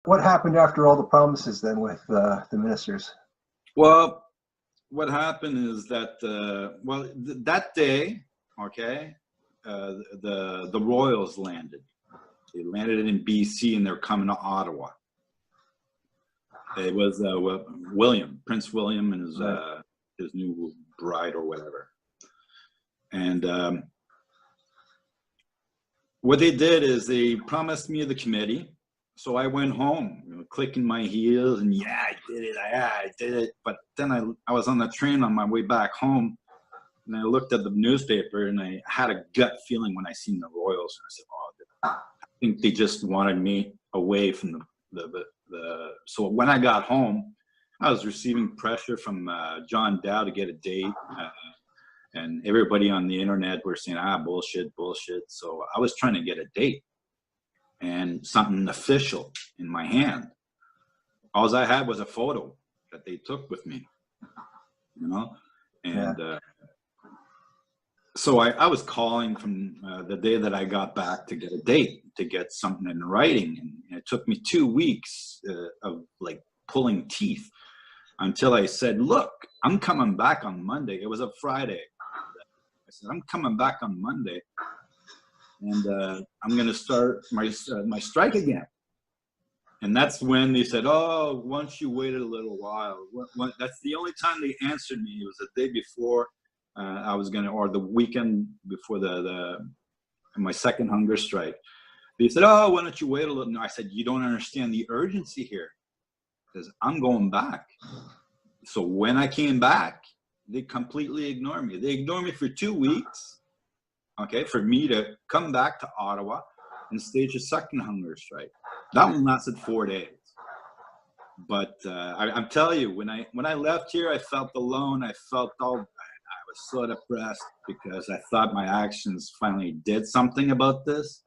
What happened after all the promises then with the ministers? Well, what happened is that that day, okay, the royals landed. They landed in BC and they're coming to Ottawa. It was Prince William and his new bride or whatever. And what they did is they promised me the committee. So I went home, clicking my heels, and yeah, I did it. But then I was on the train on my way back home, and I looked at the newspaper, and I had a gut feeling when I seen the Royals. And I said, oh, I think they just wanted me away from the. So when I got home, I was receiving pressure from John Dow to get a date. And everybody on the internet were saying, bullshit. So I was trying to get a date and something official in my hand. All I had was a photo that they took with me, And so I was calling from the day that I got back to get a date, to get something in writing. And it took me 2 weeks of like pulling teeth until I said, look, I'm coming back on Monday. It was a Friday. I said, I'm coming back on Monday, and I'm going to start my strike again. And that's when they said, oh, once you waited a little while. That's the only time they answered me. It was the day before I was going to, or the weekend before my second hunger strike. They said, oh, why don't you wait a little? No, I said, you don't understand the urgency here, because I'm going back. So when I came back, they completely ignored me. They ignored me for 2 weeks, okay, for me to come back to Ottawa and stage a second hunger strike. That one lasted 4 days. But I'm telling you, when I left here, I felt alone. I was so depressed because I thought my actions finally did something about this,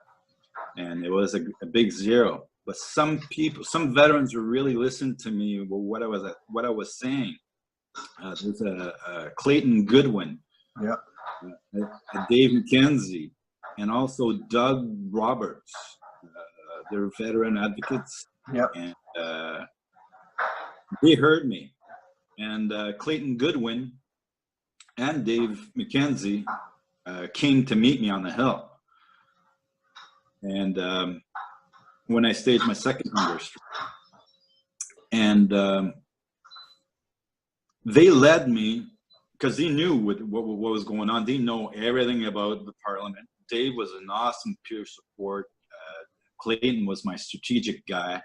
and it was a big zero. But some people, some veterans were really listening to me with what I was saying. There's a Clayton Goodwin, Dave McKenzie, and also Doug Roberts. They're veteran advocates, and they heard me. And Clayton Goodwin and Dave McKenzie came to meet me on the Hill. And when I staged my second hunger strike, and they led me because they knew what was going on. They know everything about the Parliament. Dave was an awesome peer support. Clayton was my strategic guy.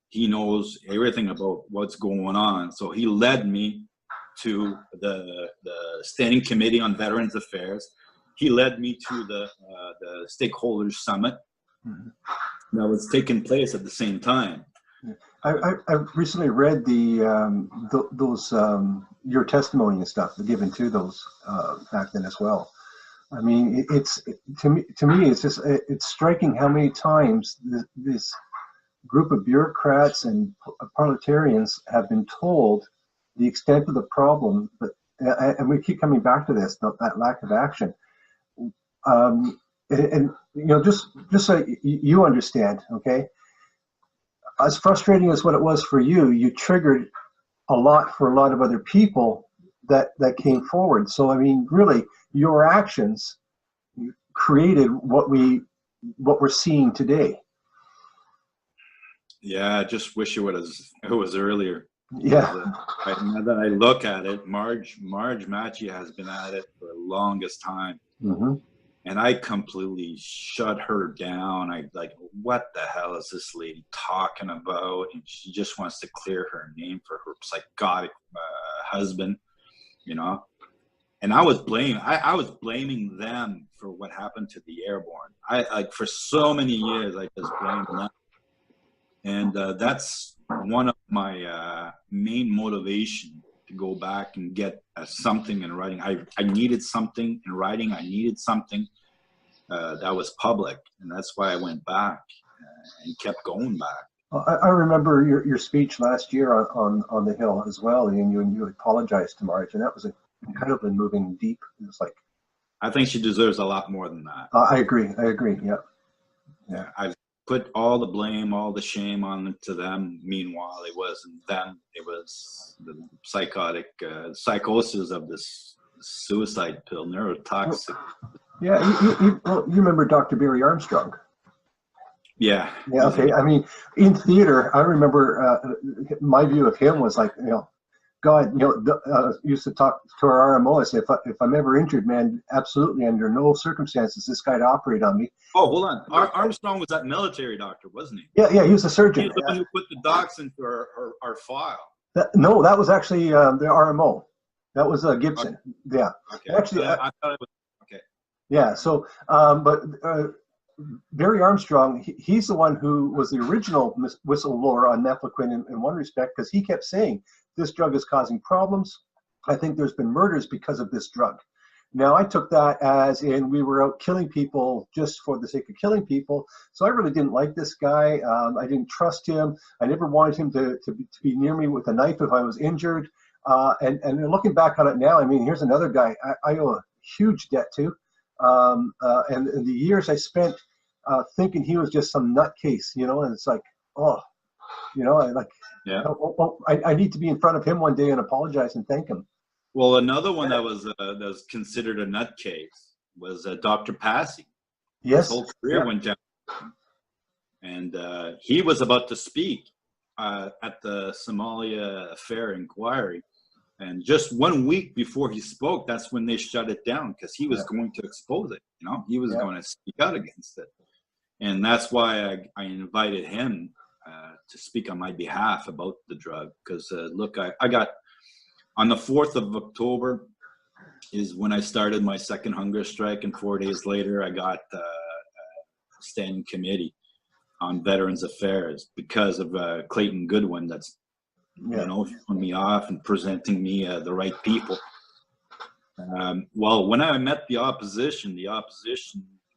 He knows everything about what's going on. So he led me to the Standing Committee on Veterans Affairs. He led me to the Stakeholders Summit that was taking place at the same time. I recently read those your testimony and stuff given to those back then as well. I mean, to me it's just it's striking how many times this group of bureaucrats and parliamentarians have been told the extent of the problem, but and we keep coming back to this, that lack of action. And just so you understand, okay. As frustrating as what it was for you, you triggered a lot for a lot of other people that came forward. So I mean, really, your actions created what we're seeing today. Yeah, I just wish it was earlier. Yeah. Now that I look at it, Marge Matchie has been at it for the longest time. Mm-hmm. And I completely shut her down. I like, what the hell is this lady talking about? And she just wants to clear her name for her psychotic husband, And I was blaming them for what happened to the airborne. For so many years, I just blamed them. And that's one of my main motivation to go back and get something in writing. I needed something in writing. I needed something that was public, and that's why I went back and kept going back. Well, I remember your speech last year on the Hill as well, and you apologized to Marge, and that was incredibly moving, deep. It was like, I think she deserves a lot more than that. I agree. Yeah. I've put all the blame, all the shame on to them. Meanwhile, it wasn't them. It was the psychotic psychosis of this suicide pill, neurotoxic. Yeah, you remember Dr. Barry Armstrong? Yeah. Yeah, okay. I mean, in theater, I remember my view of him was like, God, used to talk to our RMO. I say, if I'm ever injured, man, absolutely under no circumstances this guy'd operate on me. Oh, hold on. Armstrong was that military doctor, wasn't he? Yeah, he was a surgeon. He was the one who put the docs into our file. No, that was actually the RMO. That was Gibson. Okay. Yeah. Okay. Actually, I thought it was okay. Yeah. So, but Barry Armstrong, he's the one who was the original whistleblower on Mefloquine in one respect, because he kept saying this drug is causing problems. I think there's been murders because of this drug. Now, I took that as in we were out killing people just for the sake of killing people. So I really didn't like this guy. I didn't trust him. I never wanted him to be near me with a knife if I was injured. And looking back on it now, I mean, here's another guy I owe a huge debt to. And the years I spent thinking he was just some nutcase, and it's like, I need to be in front of him one day and apologize and thank him. Well, another one that was considered a nutcase was Dr. Passy. Yes. His whole career went down. And he was about to speak at the Somalia Affair inquiry. And just 1 week before he spoke, that's when they shut it down, because he was going to expose it. He was going to speak out against it. And that's why I invited him to speak on my behalf about the drug. Because, look, I got, on the 4th of October is when I started my second hunger strike. And 4 days later, I got a standing committee on Veterans Affairs because of Clayton Goodwin that's throwing me off and presenting me the right people. Well, when I met the opposition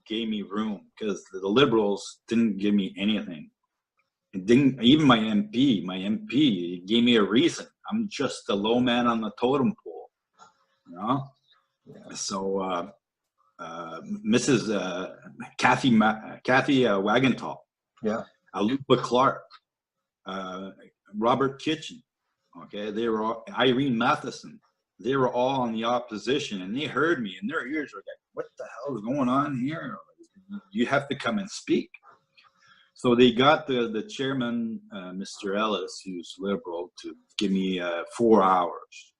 gave me room, because the Liberals didn't give me anything. It didn't, even my MP gave me a reason. I'm just a low man on the totem pole, So Mrs. Kathy Wagenthal, Alupa Clark, Robert Kitchen, okay, they were all, Irene Matheson, they were all on the opposition, and they heard me, and their ears were like, what the hell is going on here? You have to come and speak. So they got the chairman, Mr. Ellis, who's liberal, to give me 4 hours.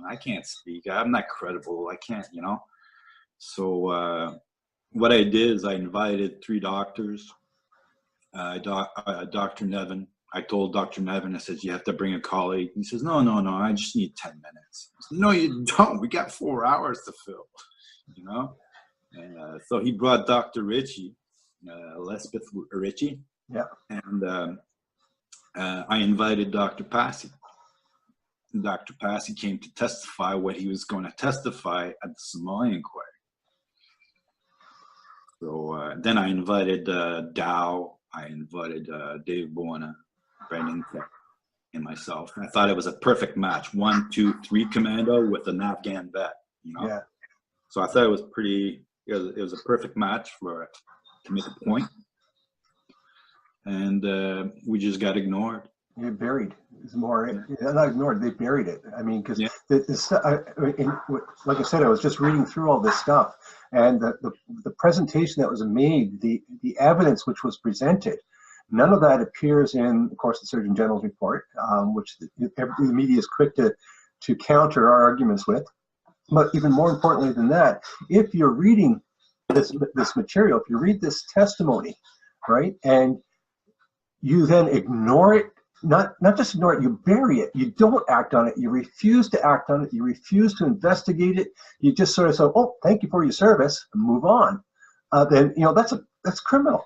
I can't speak. I'm not credible. I can't, So what I did is I invited 3 doctors, Dr. Nevin. I told Dr. Nevin, I said, you have to bring a colleague. He says, no, I just need 10 minutes. I said, no, you don't. We got 4 hours to fill, And so he brought Dr. Ritchie, Elspeth Ritchie. Yeah. And I invited Dr. Passy. Dr. Passy came to testify what he was going to testify at the Somali inquiry. So then I invited Dow. I invited Dave Buona, Brendan, and myself. And I thought it was a perfect match. 1, 2, 3 commando with an Afghan vet. Yeah. So I thought it was it was a perfect match to make a point. And we just got ignored. You buried. It's more not ignored. They buried it. I mean, because like I said, I was just reading through all this stuff, and the presentation that was made, the evidence which was presented, none of that appears in, of course, the Surgeon General's report, which the media is quick to counter our arguments with. But even more importantly than that, if you're reading this material, if you read this testimony, right, and you then ignore it, not just ignore it, you bury it, you don't act on it, you refuse to act on it, you refuse to investigate it, you just sort of say, oh, thank you for your service, and move on, then that's criminal.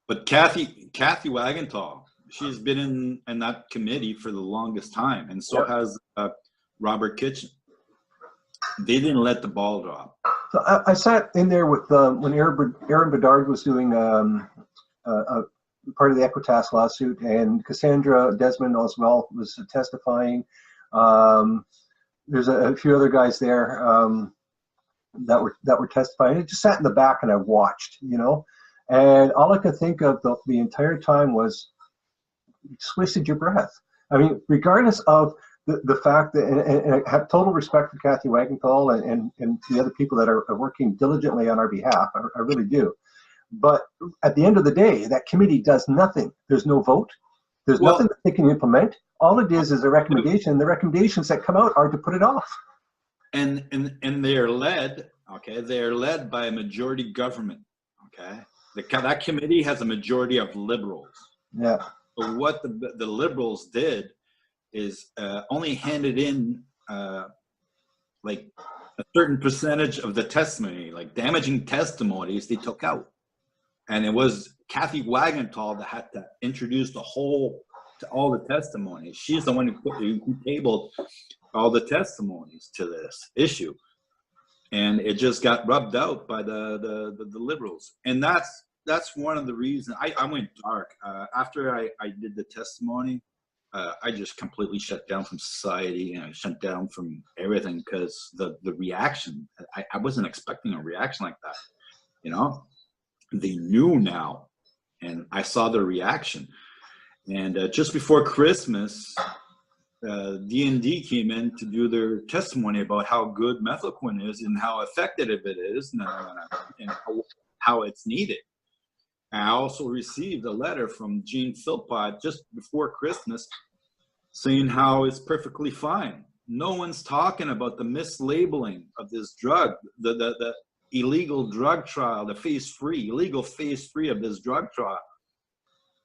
But Kathy Wagenthal, she's been in that committee for the longest time, and so has Robert Kitchen. They didn't let the ball drop. So I sat in there with when Aaron Bedard was doing part of the Equitas lawsuit, and Cassandra Desmond as well was testifying. There's a few other guys there that were testifying. I just sat in the back and I watched, And all I could think of the entire time was, you just wasted your breath. I mean, regardless of the fact that, and I have total respect for Kathy Wagenthal and the other people that are working diligently on our behalf. I really do. But at the end of the day, that committee does nothing. There's no vote. There's nothing that they can implement. All it is a recommendation. The recommendations that come out are to put it off. And they're led, okay, they're led by a majority government, okay? That committee has a majority of liberals. Yeah. So what the liberals did is only handed in like a certain percentage of the testimony, like damaging testimonies, they took out. And it was Kathy Wagenthal that had to introduce all the testimonies. She's the one who tabled all the testimonies to this issue. And it just got rubbed out by the liberals. And that's one of the reasons I went dark. After I did the testimony, I just completely shut down from society and I shut down from everything because the reaction, I wasn't expecting a reaction like that. You know, they knew now, and I saw the reaction. And just before Christmas, D&D came in to do their testimony about how good mefloquine is and how effective it is and how it's needed. I also received a letter from Gene Philpott just before Christmas saying how it's perfectly fine. No one's talking about the mislabeling of this drug, the illegal drug trial, the illegal phase 3 of this drug trial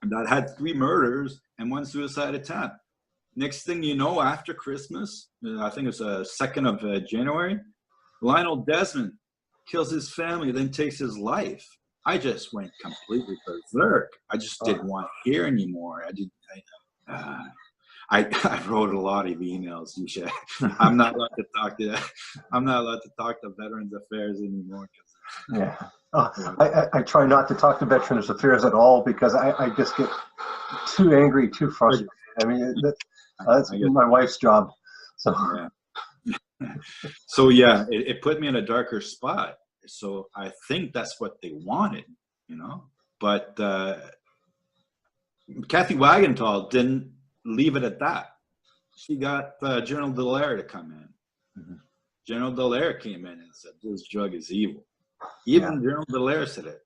that had 3 murders and 1 suicide attempt. Next thing you know, after Christmas, I think it's the 2nd of January, Lionel Desmond kills his family, then takes his life. I just went completely berserk. I just didn't want to hear anymore. I wrote a lot of emails. I'm not allowed to talk to. I'm not allowed to talk to Veterans Affairs anymore. Yeah, I try not to talk to Veterans Affairs at all because I just get too angry, too frustrated. I mean, that's my wife's job. So yeah. So yeah, it put me in a darker spot. So I think that's what they wanted, you know. But Kathy Wagenthal didn't leave it at that. She got General Dallaire to come in. Mm-hmm. General Dallaire came in and said, this drug is evil. Even General Dallaire said it.